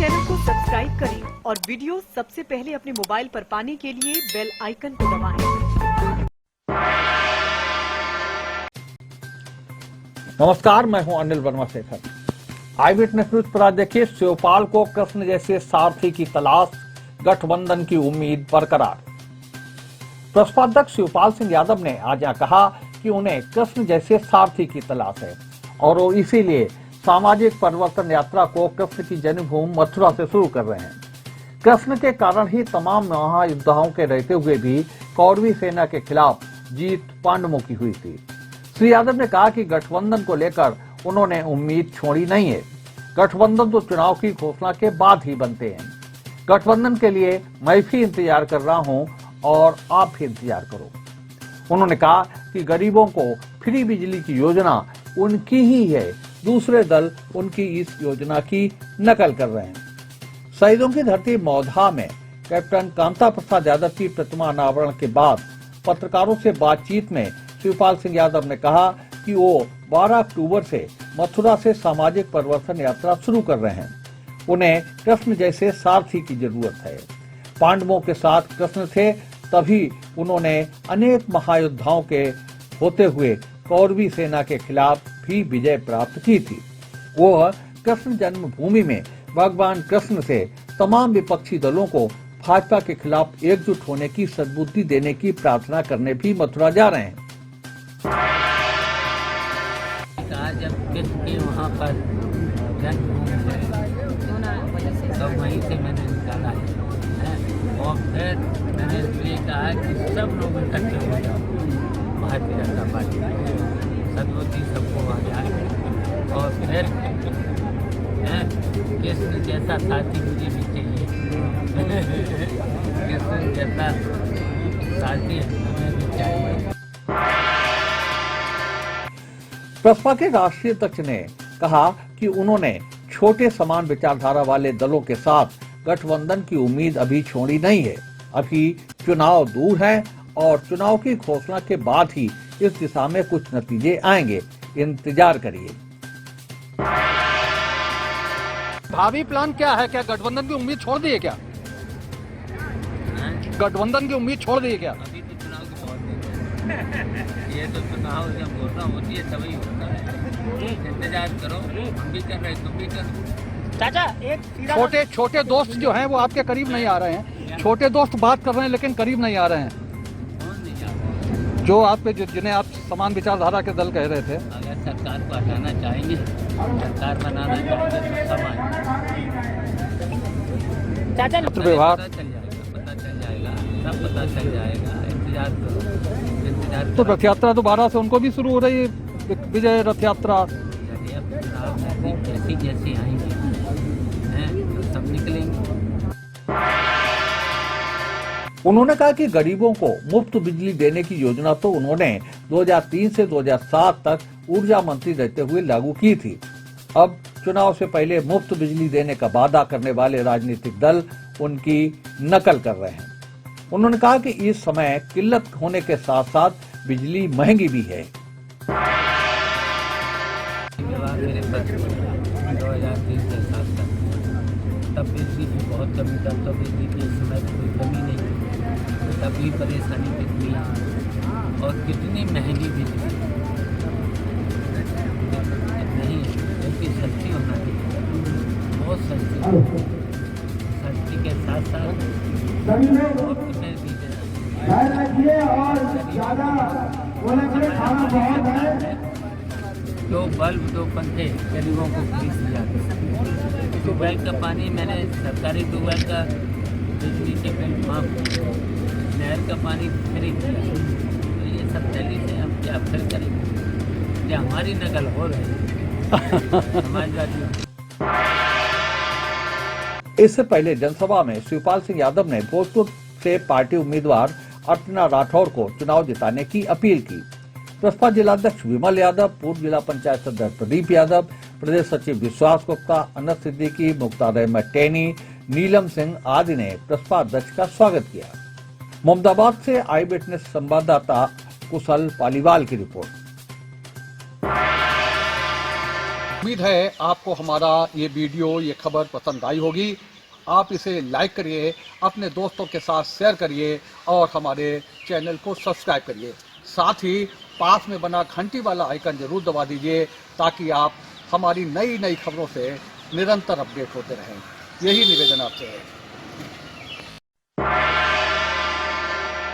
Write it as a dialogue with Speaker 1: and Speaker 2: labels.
Speaker 1: Channel को subscribe करें और वीडियो सबसे पहले अपने मोबाइल पर पाने के लिए बेल आइकन को दबाएं।
Speaker 2: नमस्कार, मैं हूं अनिल वर्मा शेखर। आई विटनेस न्यूज पर आज देखिए, शिवपाल को कृष्ण जैसे सारथी की तलाश, गठबंधन की उम्मीद बरकरार। प्रसपा अध्यक्ष शिवपाल सिंह यादव ने आज यहां कहा कि उन्हें कृष्ण जैसे सारथी की तलाश है और वो इसीलिए सामाजिक परिवर्तन यात्रा को कृष्ण की जन्मभूमि मथुरा से शुरू कर रहे हैं। कृष्ण के कारण ही तमाम महायुद्धाओं के रहते हुए भी कौरवी सेना के खिलाफ जीत पांडवों की हुई थी। श्री यादव ने कहा कि गठबंधन को लेकर उन्होंने उम्मीद छोड़ी नहीं है। गठबंधन तो चुनाव की घोषणा के बाद ही बनते हैं। गठबंधन के लिए मैं भी इंतजार कर रहा हूं और आप भी इंतजार करो। उन्होंने कहा कि गरीबों को फ्री बिजली की योजना उनकी ही है, दूसरे दल उनकी इस योजना की नकल कर रहे हैं। शहीदों की धरती मौधा में कैप्टन कांता प्रसाद यादव की प्रतिमा अनावरण के बाद पत्रकारों से बातचीत में शिवपाल सिंह यादव ने कहा कि वो 12 अक्टूबर से मथुरा से सामाजिक परिवर्तन यात्रा शुरू कर रहे हैं। उन्हें कृष्ण जैसे सारथी की जरूरत है। पांडवों के साथ कृष्ण थे, तभी उन्होंने अनेक महायुद्धाओं के होते हुए कौरवी सेना के खिलाफ भी विजय प्राप्त की थी। वो कृष्ण जन्मभूमि में भगवान कृष्ण से तमाम विपक्षी दलों को भाजपा के खिलाफ एकजुट होने की सद्बुद्धि देने की प्रार्थना करने भी मथुरा जा रहे हैं।
Speaker 3: जब कृष्ण के वहाँ पर जन्मभूमि है तो वहीं से मैंने निकाला है और फिर मैंने इसलिए कहा कि सब लोग इकट्ठे हो जाओ, भारतीय जनता पार्टी सद्बुद्धि सबको आ जाए और फिर कृष्ण जैसा साथी मुझे भी चाहिए। कृष्ण जैसा साथी हमें भी चाहिए।
Speaker 2: प्रसपा के राष्ट्रीय अध्यक्ष ने कहा कि उन्होंने छोटे समान विचारधारा वाले दलों के साथ गठबंधन की उम्मीद अभी छोड़ी नहीं है। अभी चुनाव दूर है और चुनाव की घोषणा के बाद ही इस दिशा में कुछ नतीजे आएंगे, इंतजार करिए।
Speaker 4: भावी प्लान क्या है? क्या गठबंधन की उम्मीद छोड़ दी है? क्या गठबंधन की उम्मीद छोड़ दी है? क्या
Speaker 3: अभी तो चुनाव की बहुत देर है। ये तो चुनाव जब घोषणा होती है तभी होता है। इंतजार करो, हम भी कर रहे, तुम भी करो।
Speaker 4: चाचा, एक छोटे दोस्त जो हैं वो आपके करीब नहीं आ रहे हैं। छोटे दोस्त बात कर रहे हैं लेकिन करीब नहीं आ रहे हैं।
Speaker 3: कौन नहीं आ रहा? जो
Speaker 4: आप पे जिन्हें आप समान विचारधारा के दल कह रहे थे।
Speaker 3: अगर सरकार को हटाना चाहेंगे, सरकार बनाना चाहेंगे तो सब आएंगे।
Speaker 4: चाचा,
Speaker 3: पता चल जाएगा, सब पता चल जाएगा। इंतजार करो, इंतजार
Speaker 4: तो रथ यात्रा दोबारा से उनको भी शुरू हो रही है, विजय रथ यात्रा।
Speaker 3: जैसी जैसी आएंगे तो सब निकलेंगे।
Speaker 2: उन्होंने कहा कि गरीबों को मुफ्त बिजली देने की योजना तो उन्होंने 2003 से 2007 तक ऊर्जा मंत्री रहते हुए लागू की थी। अब चुनाव से पहले मुफ्त बिजली देने का वादा करने वाले राजनीतिक दल उनकी नकल कर रहे हैं। उन्होंने कहा कि इस समय किल्लत होने के साथ साथ बिजली महंगी भी है।
Speaker 3: मेरे पास 2003 से 2007 तक तब बिजली की बहुत कमी, तब तो बिजली की इस समय कोई कमी नहीं, तभी परेशानी कितनी और कितनी महंगी बिजली नहीं, क्योंकि सस्ती होना चाहिए, बहुत सस्ती। सस्ती के साथ साथ मुफ्त में भी दो बल्ब, दो पंखे गरीबों को फ्री दिया। ट्यूबवेल का पानी मैंने सरकारी ट्यूबवेल का बिजली के बिल माफ, नहर का पानी फ्री किया। तो ये सब दिल्ली से हम क्या फिर करेंगे? क्या हमारी नकल हो रही है समाजवादी?
Speaker 2: इससे पहले जनसभा में शिवपाल सिंह यादव ने भोजपुर से पार्टी उम्मीदवार अर्चना राठौर को चुनाव जिताने की अपील की। प्रसपा जिलाध्यक्ष विमल यादव, पूर्व जिला पंचायत सदस्य प्रदीप यादव, प्रदेश सचिव विश्वास गुप्ता, अनस सिद्दीकी, मुख्तार अहमद टैनी, नीलम सिंह आदि ने प्रसपा अध्यक्ष का स्वागत किया। मोहम्मदाबाद से आई विटनेस संवाददाता कुशल पालीवाल की रिपोर्ट।
Speaker 4: उम्मीद है आपको हमारा ये वीडियो, ये खबर पसंद आई होगी। आप इसे लाइक करिए, अपने दोस्तों के साथ शेयर करिए और हमारे चैनल को सब्सक्राइब करिए। साथ ही पास में बना घंटी वाला आइकन जरूर दबा दीजिए ताकि आप हमारी नई नई खबरों से निरंतर अपडेट होते रहें। यही निवेदन आपसे है।